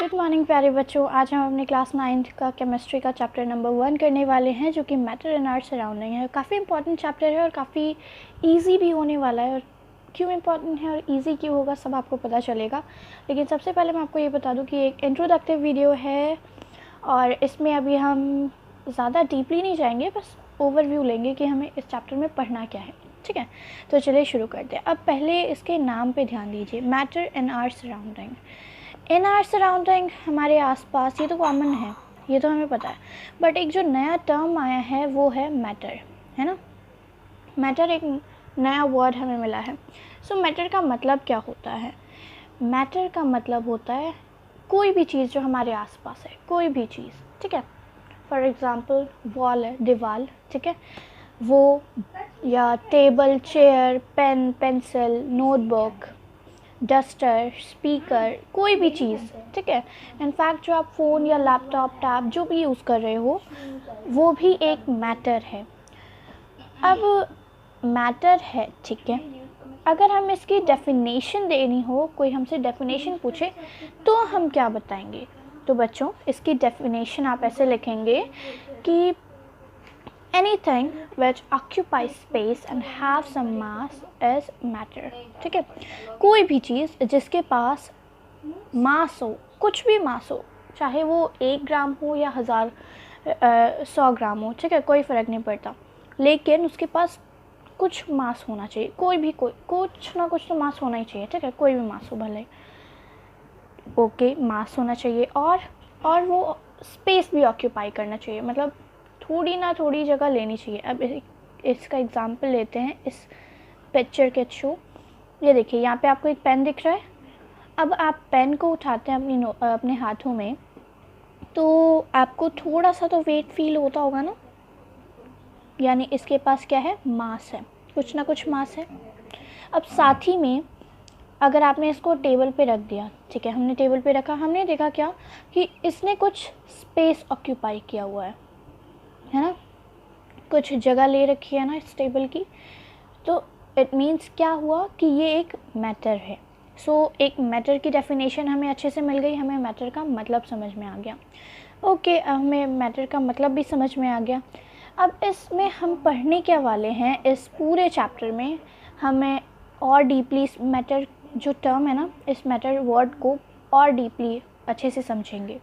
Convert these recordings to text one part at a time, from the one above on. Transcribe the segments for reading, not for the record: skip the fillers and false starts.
Good morning प्यारे बच्चों। आज हम अपनी क्लास 9th का केमिस्ट्री का चैप्टर नंबर 1 करने वाले हैं, जो कि मैटर एंड आवर सराउंडिंग है। काफ़ी इंपॉर्टेंट चैप्टर है और काफ़ी इजी भी होने वाला है। और क्यों इम्पॉर्टेंट है और इजी क्यों होगा सब आपको पता चलेगा। लेकिन सबसे पहले मैं आपको ये बता दूं कि एक इंट्रोडक्टिव वीडियो है और इसमें अभी हम ज़्यादा डीपली नहीं जाएंगे, बस ओवरव्यू लेंगे कि हमें इस चैप्टर में पढ़ना क्या है। ठीक है, तो चलिए शुरू करते हैं। अब पहले इसके नाम पे ध्यान दीजिए, matter and our surrounding. In our surrounding, हमारे आसपास, ये तो कॉमन है, ये तो हमें पता है। बट एक जो नया टर्म आया है वो है मैटर, है ना। मैटर एक नया वर्ड हमें मिला है। सो मैटर का मतलब क्या होता है? मैटर का मतलब होता है कोई भी चीज़ जो हमारे आसपास है, कोई भी चीज़। ठीक है, फॉर एग्ज़ाम्पल वॉल है, दीवार, ठीक है, वो, या table, chair, pen, pencil, notebook, duster, speaker, कोई भी चीज़। ठीक है, इनफैक्ट जो आप फ़ोन या लैपटॉप, टैब जो भी यूज़ कर रहे हो वो भी एक मैटर है। अब मैटर है, ठीक है, अगर हम इसकी डेफिनेशन देनी हो, कोई हमसे डेफिनेशन पूछे तो हम क्या बताएंगे? तो बच्चों, इसकी डेफिनेशन आप ऐसे लिखेंगे कि anything which occupies space and have some mass is matter। ठीक है, कोई भी चीज़ जिसके पास मास हो, कुछ भी मास हो, चाहे वो 1 ग्राम हो या 100 ग्राम हो, ठीक है, कोई फ़र्क नहीं पड़ता, लेकिन उसके पास कुछ मास होना चाहिए। कोई भी कुछ ना कुछ तो मास होना ही चाहिए। ठीक है, कोई भी मास हो भले, ओके, मास होना चाहिए। और वो स्पेस भी ऑक्यूपाई करना चाहिए, मतलब थोड़ी ना थोड़ी जगह लेनी चाहिए। अब इसका एग्जांपल लेते हैं इस पिक्चर के थ्रू। ये देखिए, यहाँ पे आपको एक पेन दिख रहा है। अब आप पेन को उठाते हैं अपने हाथों में, तो आपको थोड़ा सा तो वेट फील होता होगा ना, यानी इसके पास क्या है? मास है, कुछ ना कुछ मास है। अब साथ ही में अगर आपने इसको टेबल पे रख दिया, ठीक है, हमने टेबल पे रखा, हमने देखा क्या कि इसने कुछ स्पेस ऑक्यूपाई किया हुआ है ना, कुछ जगह ले रखी है ना इस टेबल की। तो इट मीन्स क्या हुआ कि ये एक मैटर है। सो एक मैटर की डेफिनेशन हमें अच्छे से मिल गई, हमें मैटर का मतलब समझ में आ गया। ओके, हमें मैटर का मतलब भी समझ में आ गया। अब इसमें हम पढ़ने क्या वाले हैं, इस पूरे चैप्टर में हमें और डीपली इस मैटर जो टर्म है ना, इस मैटर वर्ड को और डीपली अच्छे से समझेंगे।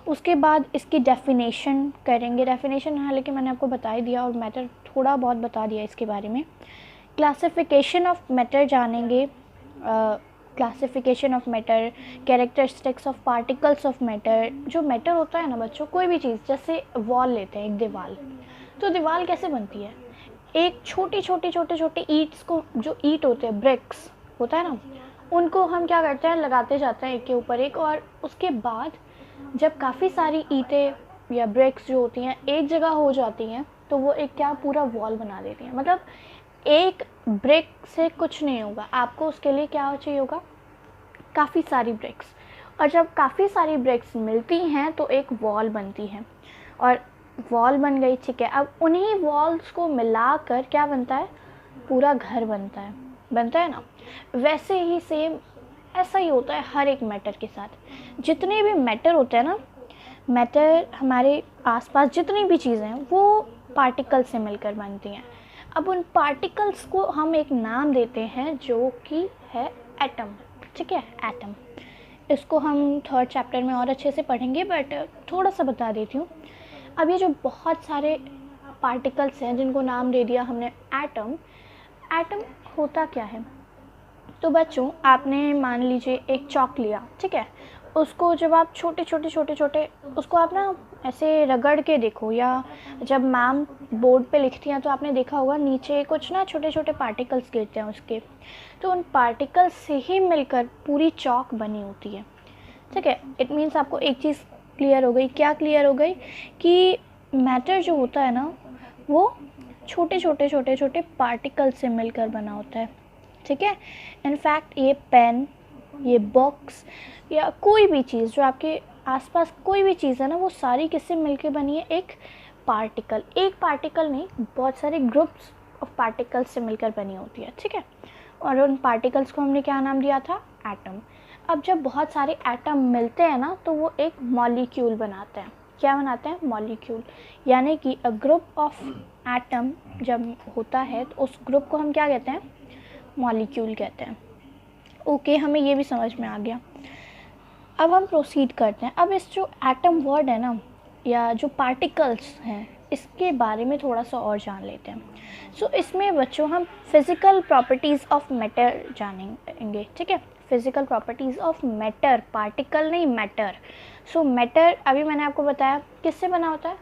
उसके बाद इसकी डेफिनेशन करेंगे। डेफिनेशन हालांकि मैंने आपको बता ही दिया, और मैटर थोड़ा बहुत बता दिया इसके बारे में। क्लासिफिकेशन ऑफ मैटर जानेंगे, classification of matter, characteristics of particles of matter. जो मैटर होता है ना बच्चों, कोई भी चीज़, जैसे वॉल लेते हैं, एक दीवार, तो दीवार कैसे बनती है? एक छोटे ईंट्स को, जो ईंट होते हैं, ब्रिक्स होता है ना, उनको हम क्या करते हैं, लगाते जाते हैं एक के ऊपर एक, और उसके बाद जब काफ़ी सारी ईंटें या ब्रिक्स जो होती हैं एक जगह हो जाती हैं, तो वो एक क्या पूरा वॉल बना देती हैं। मतलब एक ब्रिक से कुछ नहीं होगा, आपको उसके लिए क्या चाहिए होगा? काफ़ी सारी ब्रिक्स। और जब काफ़ी सारी ब्रिक्स मिलती हैं तो एक वॉल बनती है, और वॉल बन गई, ठीक है। अब उन्हीं वॉल्स को मिलाकर क्या बनता है? पूरा घर बनता है ना। वैसे ही सेम ऐसा ही होता है हर एक मैटर के साथ। जितने भी मैटर होते हैं ना, मैटर हमारे आसपास जितनी भी चीज़ें हैं वो पार्टिकल से मिलकर बनती हैं। अब उन पार्टिकल्स को हम एक नाम देते हैं जो कि है एटम। ठीक है, एटम। इसको हम 3rd चैप्टर में और अच्छे से पढ़ेंगे, बट थोड़ा सा बता देती हूँ। अब ये जो बहुत सारे पार्टिकल्स हैं जिनको नाम दे दिया हमने एटम, एटम होता क्या है? तो बच्चों, आपने मान लीजिए एक चॉक लिया, ठीक है, उसको जब आप छोटे उसको आप ना ऐसे रगड़ के देखो, या जब मैम बोर्ड पे लिखती हैं तो आपने देखा होगा नीचे कुछ ना छोटे छोटे पार्टिकल्स गिरते हैं उसके, तो उन पार्टिकल्स से ही मिलकर पूरी चॉक बनी होती है। ठीक है, इट मीन्स आपको एक चीज़ क्लियर हो गई। क्या क्लियर हो गई? कि मैटर जो होता है ना, वो छोटे पार्टिकल से मिलकर बना होता है। ठीक है, इनफैक्ट ये पेन, ये बॉक्स, या कोई भी चीज़ जो आपके आसपास कोई भी चीज़ है ना, वो सारी किससे मिलकर बनी है? एक पार्टिकल। एक पार्टिकल नहीं, बहुत सारे ग्रुप्स ऑफ पार्टिकल्स से मिलकर बनी होती है। ठीक है, और उन पार्टिकल्स को हमने क्या नाम दिया था? एटम। अब जब बहुत सारे एटम मिलते हैं ना तो वो एक मॉलिक्यूल बनाते हैं। क्या बनाते हैं? मॉलिक्यूल। यानी कि अ ग्रुप ऑफ एटम जब होता है तो उस ग्रुप को हम क्या कहते हैं? मॉलिक्यूल कहते हैं। ओके, हमें ये भी समझ में आ गया। अब हम प्रोसीड करते हैं। अब इस जो एटम वर्ड है ना, या जो पार्टिकल्स हैं, इसके बारे में थोड़ा सा और जान लेते हैं। सो इसमें बच्चों हम फिज़िकल प्रॉपर्टीज़ ऑफ मैटर जानेंगे, ठीक है? Physical properties of matter, particle नहीं, मैटर। सो मैटर अभी मैंने आपको बताया किससे बना होता है?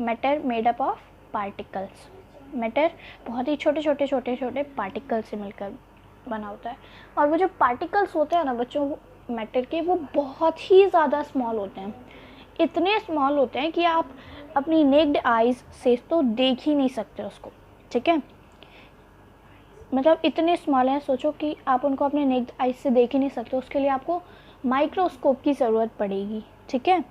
Matter made up of particles. Matter बहुत ही छोटे छोटे छोटे छोटे पार्टिकल से मिलकर बना होता है। और वो जो पार्टिकल्स होते हैं ना बच्चों, मैटर के, वो बहुत ही ज़्यादा स्मॉल होते हैं। इतने स्मॉल होते हैं कि आप अपनी नेक्ड आइज़ से तो देख ही नहीं सकते उसको, ठीक है? मतलब इतने स्मॉल हैं, सोचो कि आप उनको अपने नेक्ड आइज़ से देख ही नहीं सकते, उसके लिए आपको माइक्रोस्कोप की ज़रूरत पड़ेगी, ठीक है?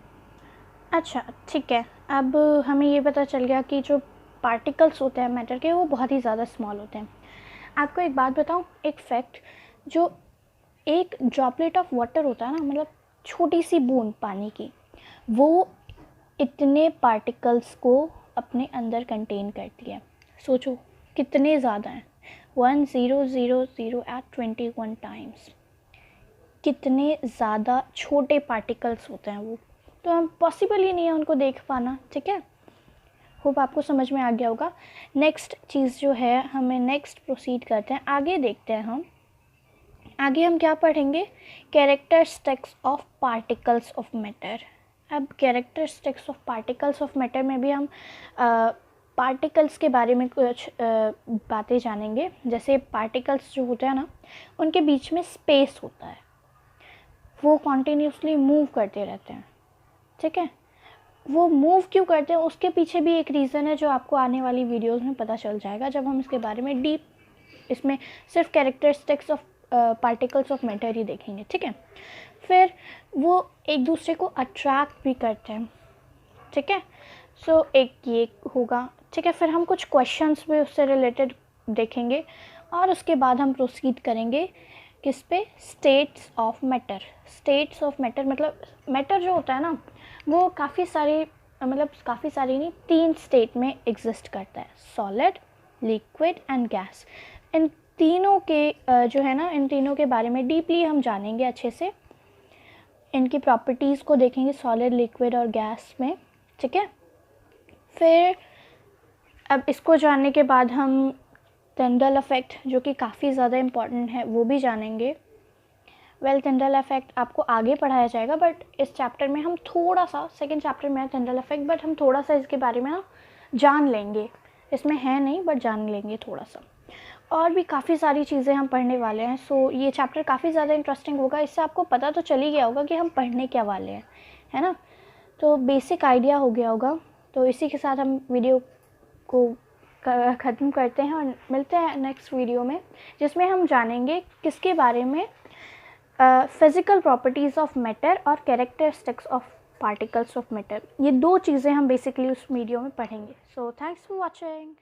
अच्छा, ठीक है। अब हमें ये पता चल गया कि जो पार्टिकल्स होते हैं मैटर के, वो बहुत ही ज़्यादा स्मॉल होते हैं। आपको एक बात बताऊँ, एक फैक्ट, जो एक ड्रॉपलेट ऑफ वाटर होता है ना, मतलब छोटी सी बूंद पानी की, वो इतने पार्टिकल्स को अपने अंदर कंटेन करती है। सोचो कितने ज़्यादा हैं, 1000 एट 21 टाइम्स। कितने ज़्यादा छोटे पार्टिकल्स होते हैं वो, तो हम पॉसिबल ही नहीं है उनको देख पाना, ठीक है? होप आपको समझ में आ गया होगा। नेक्स्ट चीज़ जो है, हमें नेक्स्ट प्रोसीड करते हैं, आगे देखते हैं हम। आगे हम क्या पढ़ेंगे? Characteristics of particles of matter. अब characteristics of particles of matter में भी हम पार्टिकल्स के बारे में कुछ बातें जानेंगे। जैसे पार्टिकल्स जो होते हैं ना, उनके बीच में स्पेस होता है, वो कॉन्टीन्यूसली मूव करते रहते हैं, ठीक है? वो मूव क्यों करते हैं, उसके पीछे भी एक रीज़न है जो आपको आने वाली वीडियोस में पता चल जाएगा जब हम इसके बारे में डीप, इसमें सिर्फ characteristics of particles of matter ही देखेंगे, ठीक है? फिर वो एक दूसरे को अट्रैक्ट भी करते हैं, ठीक है? सो एक ये होगा, ठीक है? फिर हम कुछ क्वेश्चंस भी उससे रिलेटेड देखेंगे और उसके बाद हम प्रोसीड करेंगे किस पे? States of matter. States of matter मतलब मैटर जो होता है ना, वो काफ़ी सारे, मतलब काफ़ी सारी नहीं, 3 स्टेट में एग्जिस्ट करता है: सॉलिड, लिक्विड एंड गैस। इन तीनों के जो है ना, इन तीनों के बारे में डीपली हम जानेंगे अच्छे से, इनकी प्रॉपर्टीज़ को देखेंगे सॉलिड, लिक्विड और गैस में, ठीक है? फिर अब इसको जानने के बाद हम टिंडल इफ़ेक्ट, जो कि काफ़ी ज़्यादा इम्पॉर्टेंट है, वो भी जानेंगे। टिंडल इफ़ेक्ट आपको आगे पढ़ाया जाएगा, बट इस चैप्टर में हम थोड़ा सा, सेकंड चैप्टर में है टिंडल इफ़ेक्ट, बट हम थोड़ा सा इसके बारे में ना जान लेंगे। इसमें है नहीं, बट जान लेंगे थोड़ा सा। और भी काफ़ी सारी चीज़ें हम पढ़ने वाले हैं। सो ये चैप्टर काफ़ी ज़्यादा इंटरेस्टिंग होगा। इससे आपको पता तो चल ही गया होगा कि हम पढ़ने क्या वाले हैं, है ना? तो बेसिक आइडिया हो गया होगा। तो इसी के साथ हम वीडियो को ख़त्म करते हैं और मिलते हैं नेक्स्ट वीडियो में, जिसमें हम जानेंगे किसके बारे में? फिज़िकल प्रॉपर्टीज़ ऑफ मैटर और characteristics of particles of matter. ये 2 चीज़ें हम बेसिकली उस वीडियो में पढ़ेंगे। So thanks for watching.